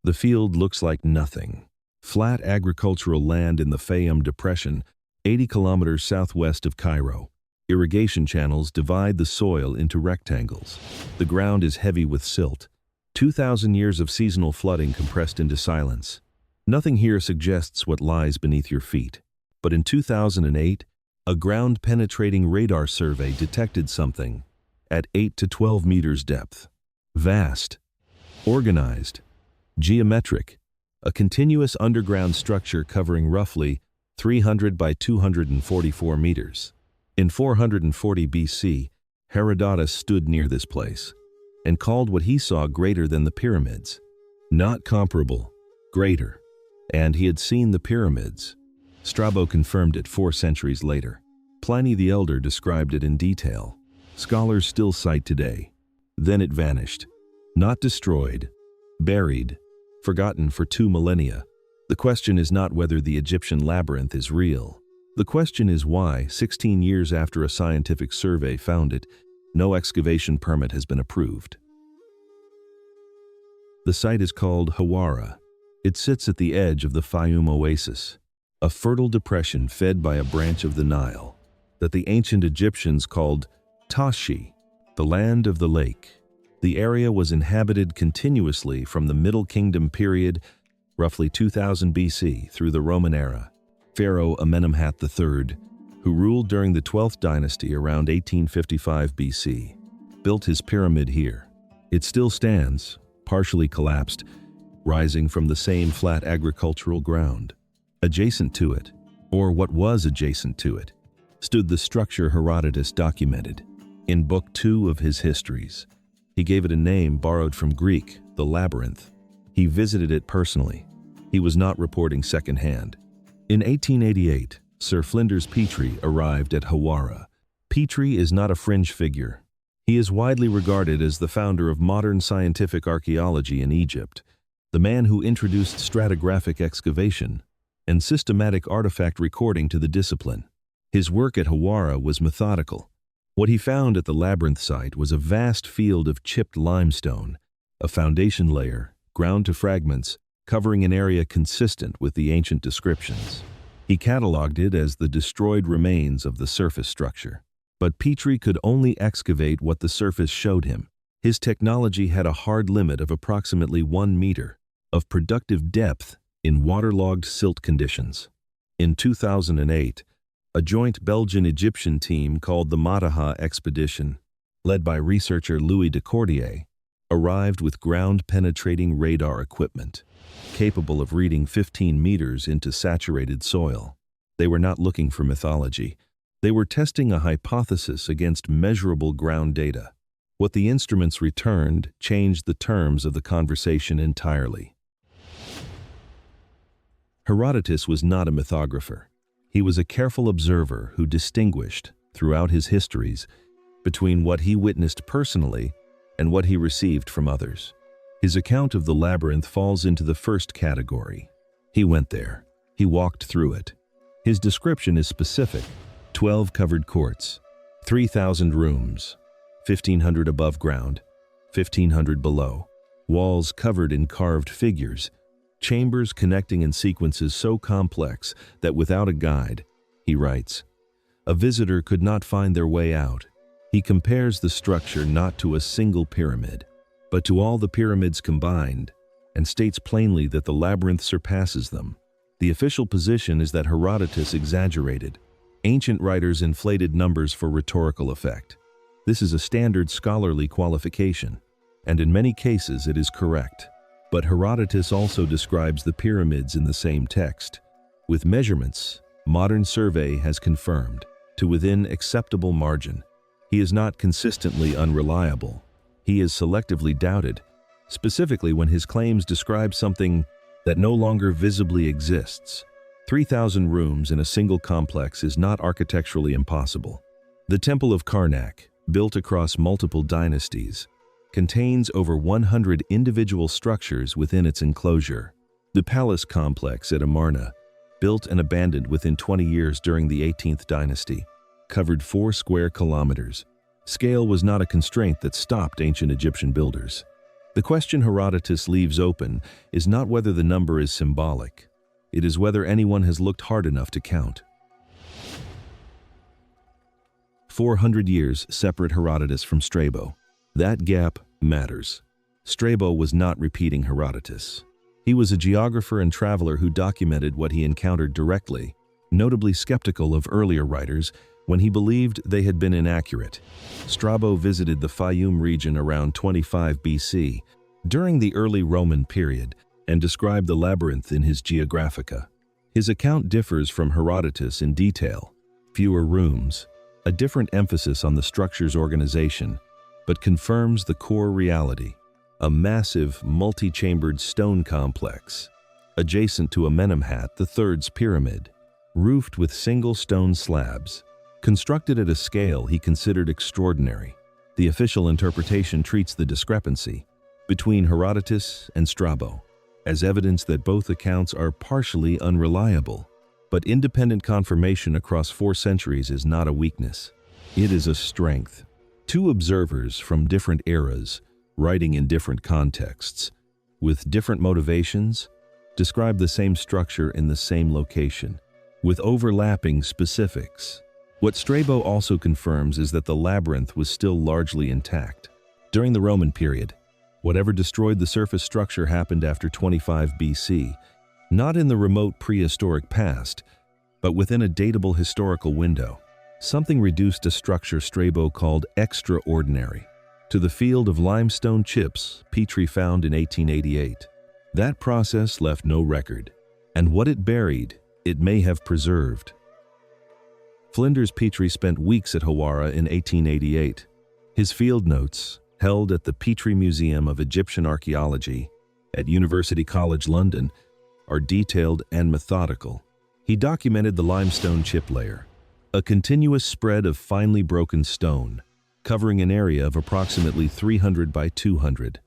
The field looks like nothing. Flat agricultural land in the Fayum Depression, 80 kilometers southwest of Cairo. Irrigation channels divide the soil into rectangles. The ground is heavy with silt. 2,000 years of seasonal flooding compressed into silence. Nothing here suggests what lies beneath your feet. But in 2008, a ground-penetrating radar survey detected something at 8 to 12 meters depth. Vast, organized, geometric, a continuous underground structure covering roughly 300 by 244 meters. In 440 BC, Herodotus stood near this place and called what he saw greater than the pyramids. Not comparable, greater. And he had seen the pyramids. Strabo confirmed it 4 centuries later. Pliny the Elder described it in detail. Scholars still cite today. Then it vanished. Not destroyed, buried, forgotten for 2 millennia. The question is not whether the Egyptian labyrinth is real. The question is why, 16 years after a scientific survey found it, no excavation permit has been approved. The site is called Hawara. It sits at the edge of the Fayum Oasis, a fertile depression fed by a branch of the Nile that the ancient Egyptians called Tashi, the land of the lake. The area was inhabited continuously from the Middle Kingdom period, roughly 2000 BC, through the Roman era. Pharaoh Amenemhat III, who ruled during the 12th dynasty around 1855 BC, built his pyramid here. It still stands, partially collapsed, rising from the same flat agricultural ground. Adjacent to it, or what was adjacent to it, stood the structure Herodotus documented in Book 2 of his Histories. He gave it a name borrowed from Greek, the Labyrinth. He visited it personally. He was not reporting secondhand. In 1888, Sir Flinders Petrie arrived at Hawara. Petrie is not a fringe figure. He is widely regarded as the founder of modern scientific archaeology in Egypt, the man who introduced stratigraphic excavation and systematic artifact recording to the discipline. His work at Hawara was methodical. What he found at the labyrinth site was a vast field of chipped limestone, a foundation layer, ground to fragments, covering an area consistent with the ancient descriptions. He cataloged it as the destroyed remains of the surface structure. But Petrie could only excavate what the surface showed him. His technology had a hard limit of approximately 1 meter of productive depth in waterlogged silt conditions. In 2008, a joint Belgian-Egyptian team called the Mataha Expedition, led by researcher Louis de Cordier, arrived with ground-penetrating radar equipment, capable of reading 15 meters into saturated soil. They were not looking for mythology. They were testing a hypothesis against measurable ground data. What the instruments returned changed the terms of the conversation entirely. Herodotus was not a mythographer. He was a careful observer who distinguished, throughout his histories, between what he witnessed personally and what he received from others. His account of the labyrinth falls into the first category. He went there. He walked through it. His description is specific. 12 covered courts, 3,000 rooms, 1,500 above ground, 1,500 below, walls covered in carved figures, chambers connecting in sequences so complex that without a guide, he writes, a visitor could not find their way out. He compares the structure not to a single pyramid, but to all the pyramids combined, and states plainly that the labyrinth surpasses them. The official position is that Herodotus exaggerated. Ancient writers inflated numbers for rhetorical effect. This is a standard scholarly qualification, and in many cases it is correct. But Herodotus also describes the pyramids in the same text. With measurements, modern survey has confirmed, to within acceptable margin. He is not consistently unreliable. He is selectively doubted, specifically when his claims describe something that no longer visibly exists. 3,000 rooms in a single complex is not architecturally impossible. The Temple of Karnak, built across multiple dynasties, contains over 100 individual structures within its enclosure. The palace complex at Amarna, built and abandoned within 20 years during the 18th dynasty, covered 4 square kilometers. Scale was not a constraint that stopped ancient Egyptian builders. The question Herodotus leaves open is not whether the number is symbolic. It is whether anyone has looked hard enough to count. 400 years separate Herodotus from Strabo. That gap matters. Strabo was not repeating Herodotus. He was a geographer and traveler who documented what he encountered directly, notably skeptical of earlier writers when he believed they had been inaccurate. Strabo visited the Fayum region around 25 BC, during the early Roman period, and described the labyrinth in his Geographica. His account differs from Herodotus in detail: fewer rooms, a different emphasis on the structure's organization, but confirms the core reality: a massive, multi-chambered stone complex, adjacent to Amenemhat III's pyramid, roofed with single stone slabs, constructed at a scale he considered extraordinary. The official interpretation treats the discrepancy between Herodotus and Strabo as evidence that both accounts are partially unreliable. But independent confirmation across 4 centuries is not a weakness. It is a strength. 2 observers from different eras, writing in different contexts, with different motivations, describe the same structure in the same location, with overlapping specifics. What Strabo also confirms is that the labyrinth was still largely intact. During the Roman period, whatever destroyed the surface structure happened after 25 BC, not in the remote prehistoric past, but within a datable historical window. Something reduced a structure Strabo called extraordinary to the field of limestone chips Petrie found in 1888. That process left no record, and what it buried, it may have preserved. Flinders Petrie spent weeks at Hawara in 1888. His field notes, held at the Petrie Museum of Egyptian Archaeology at University College London, are detailed and methodical. He documented the limestone chip layer, a continuous spread of finely broken stone, covering an area of approximately 300 by 200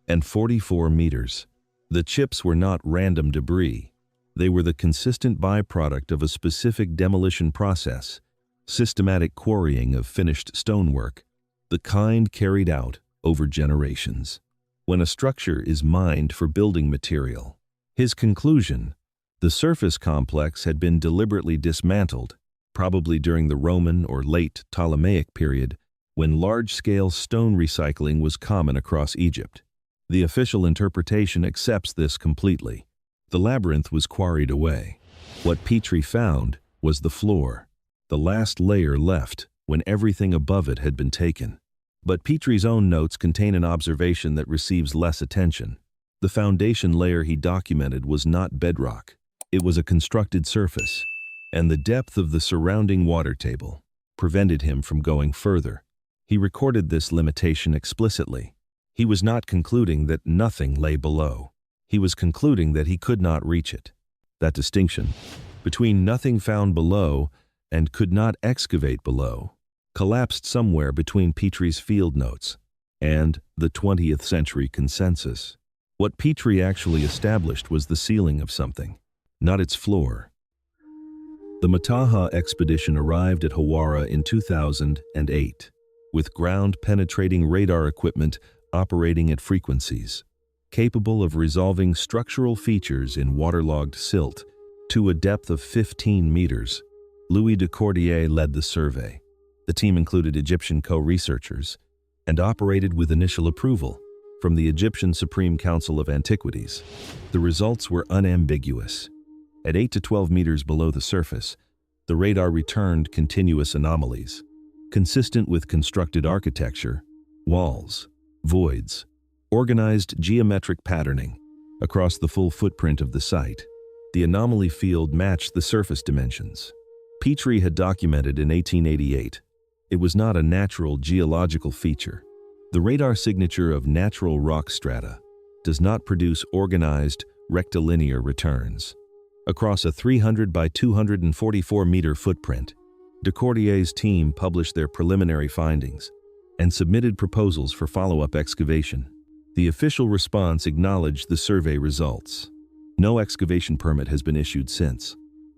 and 44 meters. The chips were not random debris. They were the consistent byproduct of a specific demolition process, systematic quarrying of finished stonework, the kind carried out over generations. When a structure is mined for building material, his conclusion: the surface complex had been deliberately dismantled, probably during the Roman or late Ptolemaic period, when large-scale stone recycling was common across Egypt. The official interpretation accepts this completely. The labyrinth was quarried away. What Petrie found was the floor, the last layer left when everything above it had been taken. But Petrie's own notes contain an observation that receives less attention. The foundation layer he documented was not bedrock. It was a constructed surface, and the depth of the surrounding water table prevented him from going further. He recorded this limitation explicitly. He was not concluding that nothing lay below. He was concluding that he could not reach it. That distinction between nothing found below and could not excavate below collapsed somewhere between Petrie's field notes and the 20th century consensus. What Petrie actually established was the ceiling of something, not its floor. The Mataha expedition arrived at Hawara in 2008, with ground-penetrating radar equipment operating at frequencies capable of resolving structural features in waterlogged silt to a depth of 15 meters. Louis de Cordier led the survey. The team included Egyptian co-researchers and operated with initial approval from the Egyptian Supreme Council of Antiquities. The results were unambiguous. At 8 to 12 meters below the surface, the radar returned continuous anomalies, consistent with constructed architecture, walls, voids, organized geometric patterning across the full footprint of the site. The anomaly field matched the surface dimensions Petrie had documented in 1888. It was not a natural geological feature. The radar signature of natural rock strata does not produce organized, rectilinear returns. Across a 300 by 244 meter footprint, de Cordier's team published their preliminary findings and submitted proposals for follow-up excavation. The official response acknowledged the survey results. No excavation permit has been issued since.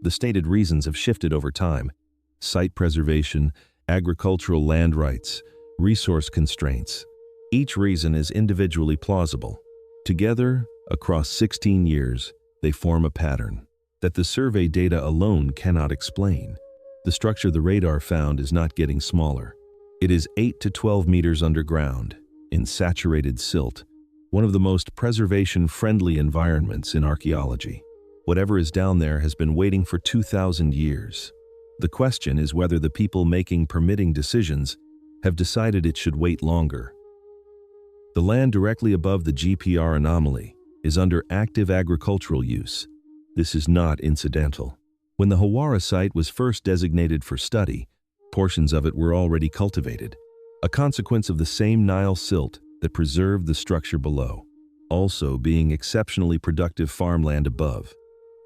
The stated reasons have shifted over time: site preservation, agricultural land rights, resource constraints. Each reason is individually plausible. Together, across 16 years, they form a pattern that the survey data alone cannot explain. The structure the radar found is not getting smaller. It is 8 to 12 meters underground, in saturated silt, one of the most preservation-friendly environments in archaeology. Whatever is down there has been waiting for 2,000 years. The question is whether the people making permitting decisions have decided it should wait longer. The land directly above the GPR anomaly is under active agricultural use. This is not incidental. When the Hawara site was first designated for study, portions of it were already cultivated, a consequence of the same Nile silt that preserved the structure below, also being exceptionally productive farmland above.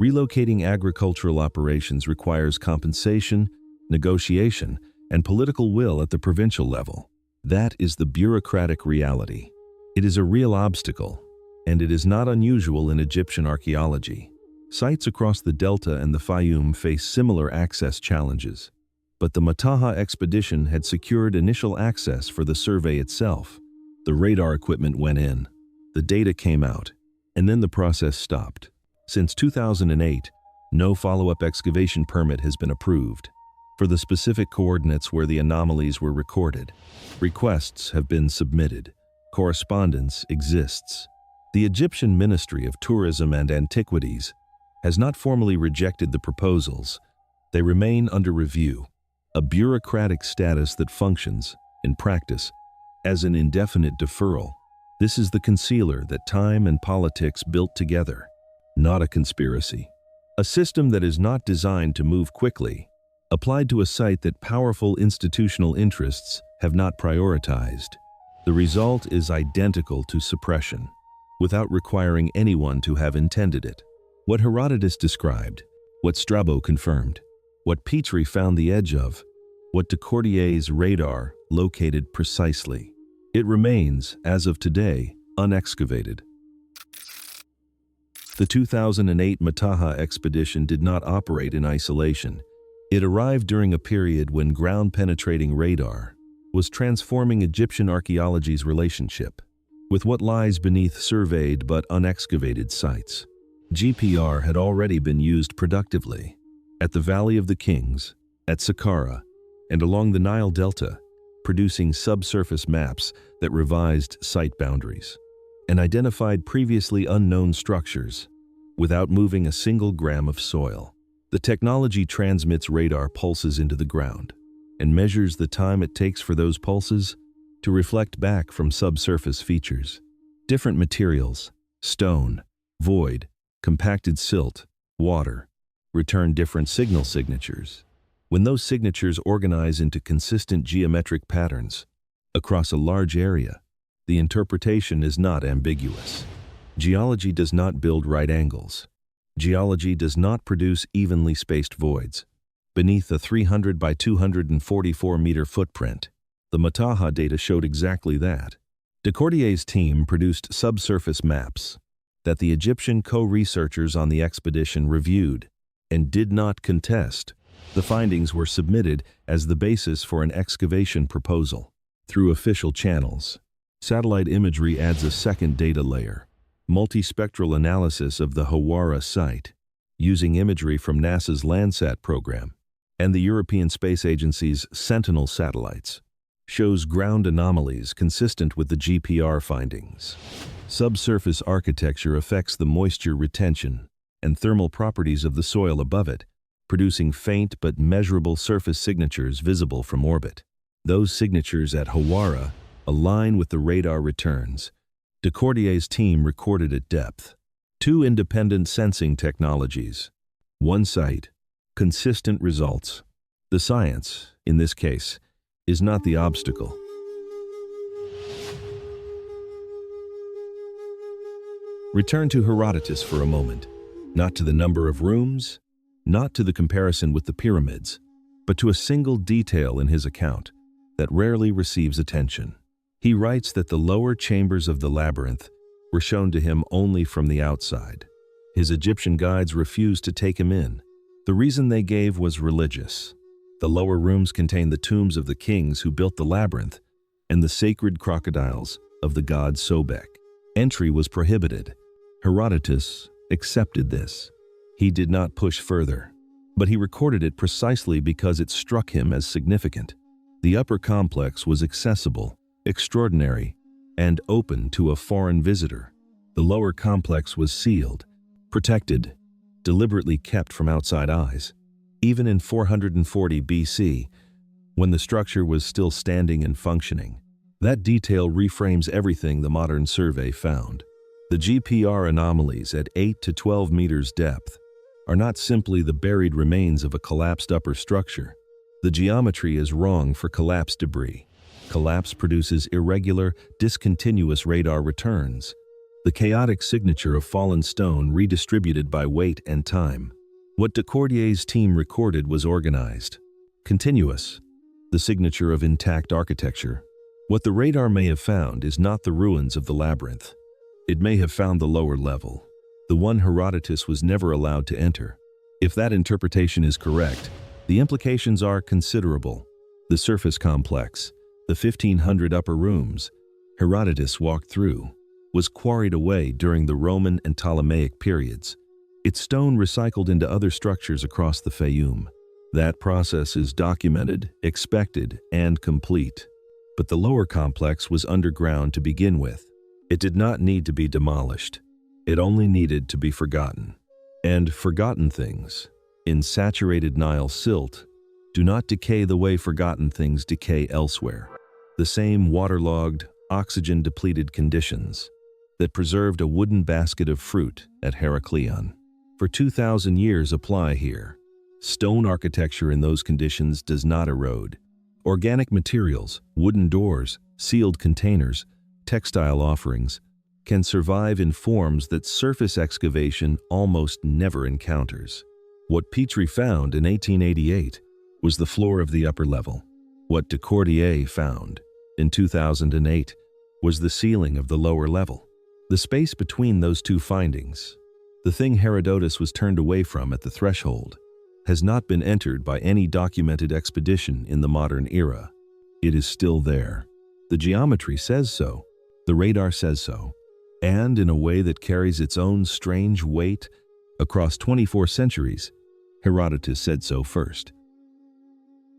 Relocating agricultural operations requires compensation, negotiation, and political will at the provincial level. That is the bureaucratic reality. It is a real obstacle, and it is not unusual in Egyptian archaeology. Sites across the Delta and the Fayum face similar access challenges, but the Mataha expedition had secured initial access for the survey itself. The radar equipment went in, the data came out, and then the process stopped. Since 2008, no follow-up excavation permit has been approved for the specific coordinates where the anomalies were recorded. Requests have been submitted. Correspondence exists. The Egyptian Ministry of Tourism and Antiquities has not formally rejected the proposals. They remain under review, a bureaucratic status that functions, in practice, as an indefinite deferral. This is the concealer that time and politics built together, not a conspiracy. A system that is not designed to move quickly, applied to a site that powerful institutional interests have not prioritized. The result is identical to suppression, without requiring anyone to have intended it. What Herodotus described, what Strabo confirmed, what Petrie found the edge of, what Decordier's radar located precisely. It remains, as of today, unexcavated. The 2008 Mataha expedition did not operate in isolation. It arrived during a period when ground-penetrating radar was transforming Egyptian archaeology's relationship with what lies beneath surveyed but unexcavated sites. GPR had already been used productively at the Valley of the Kings, at Saqqara, and along the Nile Delta, producing subsurface maps that revised site boundaries and identified previously unknown structures without moving a single gram of soil. The technology transmits radar pulses into the ground and measures the time it takes for those pulses to reflect back from subsurface features. Different materials, stone, void, compacted silt, water, return different signal signatures. When those signatures organize into consistent geometric patterns across a large area, the interpretation is not ambiguous. Geology does not build right angles. Geology does not produce evenly spaced voids. Beneath a 300 by 244 meter footprint, the Mataha data showed exactly that. Decordier's team produced subsurface maps that the Egyptian co-researchers on the expedition reviewed and did not contest. The findings were submitted as the basis for an excavation proposal. Through official channels, satellite imagery adds a second data layer, multispectral analysis of the Hawara site, using imagery from NASA's Landsat program and the European Space Agency's Sentinel satellites, shows ground anomalies consistent with the GPR findings. Subsurface architecture affects the moisture retention and thermal properties of the soil above it, producing faint but measurable surface signatures visible from orbit. Those signatures at Hawara align with the radar returns Decordier's team recorded at depth. Two independent sensing technologies. One site, consistent results. The science, in this case, is not the obstacle. Return to Herodotus for a moment, not to the number of rooms, not to the comparison with the pyramids, but to a single detail in his account that rarely receives attention. He writes that the lower chambers of the labyrinth were shown to him only from the outside. His Egyptian guides refused to take him in. The reason they gave was religious. The lower rooms contained the tombs of the kings who built the labyrinth and the sacred crocodiles of the god Sobek. Entry was prohibited. Herodotus accepted this. He did not push further, but he recorded it precisely because it struck him as significant. The upper complex was accessible, extraordinary, and open to a foreign visitor. The lower complex was sealed, protected, deliberately kept from outside eyes. Even in 440 BC, when the structure was still standing and functioning, that detail reframes everything the modern survey found. The GPR anomalies at 8 to 12 meters depth are not simply the buried remains of a collapsed upper structure. The geometry is wrong for collapsed debris. Collapse produces irregular, discontinuous radar returns, the chaotic signature of fallen stone redistributed by weight and time. What Decordier's team recorded was organized, continuous, the signature of intact architecture. What the radar may have found is not the ruins of the labyrinth. It may have found the lower level, the one Herodotus was never allowed to enter. If that interpretation is correct, the implications are considerable. The surface complex, the 1,500 upper rooms Herodotus walked through, was quarried away during the Roman and Ptolemaic periods. Its stone recycled into other structures across the Fayum. That process is documented, expected, and complete. But the lower complex was underground to begin with. It did not need to be demolished. It only needed to be forgotten. And forgotten things, in saturated Nile silt, do not decay the way forgotten things decay elsewhere. The same waterlogged, oxygen-depleted conditions that preserved a wooden basket of fruit at Heraklion for 2,000 years apply here. Stone architecture in those conditions does not erode. Organic materials, wooden doors, sealed containers, textile offerings, can survive in forms that surface excavation almost never encounters. What Petrie found in 1888 was the floor of the upper level. What Decordier found in 2008 was the ceiling of the lower level. The space between those two findings, the thing Herodotus was turned away from at the threshold, has not been entered by any documented expedition in the modern era. It is still there. The geometry says so, the radar says so, and in a way that carries its own strange weight across 24 centuries, Herodotus said so first.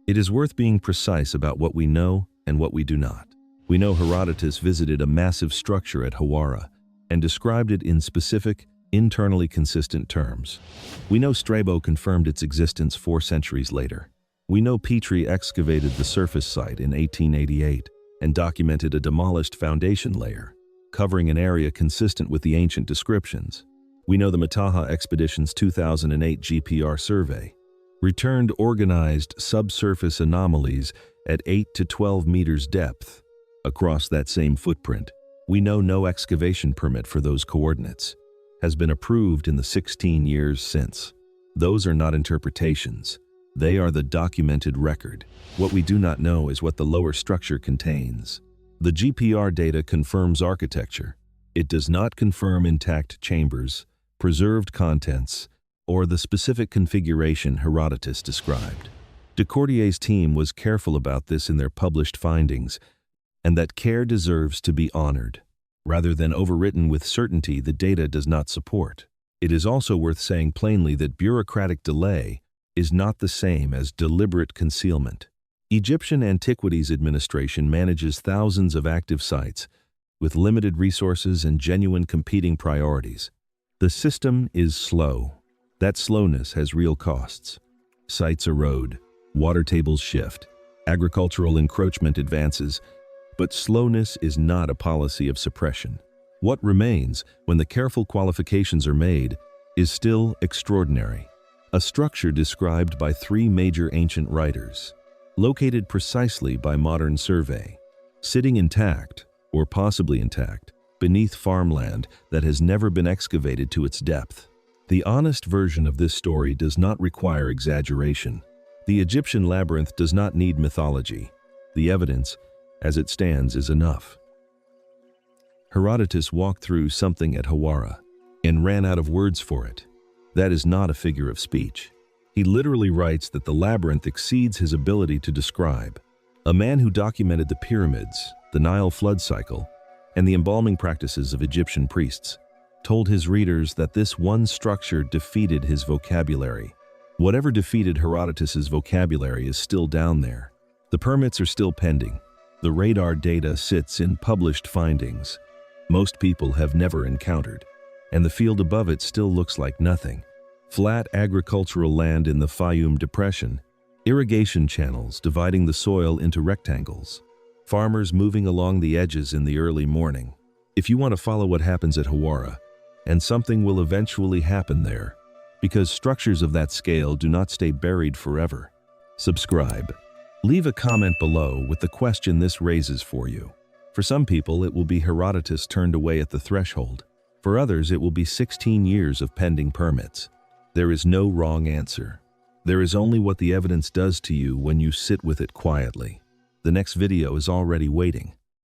It is worth being precise about what we know and what we do not. We know Herodotus visited a massive structure at Hawara and described it in specific, internally consistent terms. We know Strabo confirmed its existence 4 centuries later. We know Petrie excavated the surface site in 1888 and documented a demolished foundation layer, covering an area consistent with the ancient descriptions. We know the Mataha expedition's 2008 GPR survey returned organized subsurface anomalies at 8 to 12 meters depth across that same footprint. We know no excavation permit for those coordinates has been approved in the 16 years since. Those are not interpretations. They are the documented record. What we do not know is what the lower structure contains. The GPR data confirms architecture. It does not confirm intact chambers, preserved contents, or the specific configuration Herodotus described. Decordier's team was careful about this in their published findings, and that care deserves to be honored, rather than overwritten with certainty the data does not support. It is also worth saying plainly that bureaucratic delay is not the same as deliberate concealment. Egyptian Antiquities Administration manages thousands of active sites with limited resources and genuine competing priorities. The system is slow. That slowness has real costs. Sites erode, water tables shift, agricultural encroachment advances, but slowness is not a policy of suppression. What remains, when the careful qualifications are made, is still extraordinary. A structure described by 3 major ancient writers, located precisely by modern survey, sitting intact, or possibly intact, beneath farmland that has never been excavated to its depth. The honest version of this story does not require exaggeration. The Egyptian labyrinth does not need mythology. The evidence, as it stands, is enough. Herodotus walked through something at Hawara and ran out of words for it. That is not a figure of speech. He literally writes that the labyrinth exceeds his ability to describe. A man who documented the pyramids, the Nile flood cycle, and the embalming practices of Egyptian priests, told his readers that this one structure defeated his vocabulary. Whatever defeated Herodotus's vocabulary is still down there. The permits are still pending. The radar data sits in published findings most people have never encountered, and the field above it still looks like nothing. Flat agricultural land in the Fayum Depression, irrigation channels dividing the soil into rectangles, farmers moving along the edges in the early morning. If you want to follow what happens at Hawara, and something will eventually happen there, because structures of that scale do not stay buried forever. Subscribe. Leave a comment below with the question this raises for you. For some people, it will be Herodotus turned away at the threshold. For others, it will be 16 years of pending permits. There is no wrong answer. There is only what the evidence does to you when you sit with it quietly. The next video is already waiting.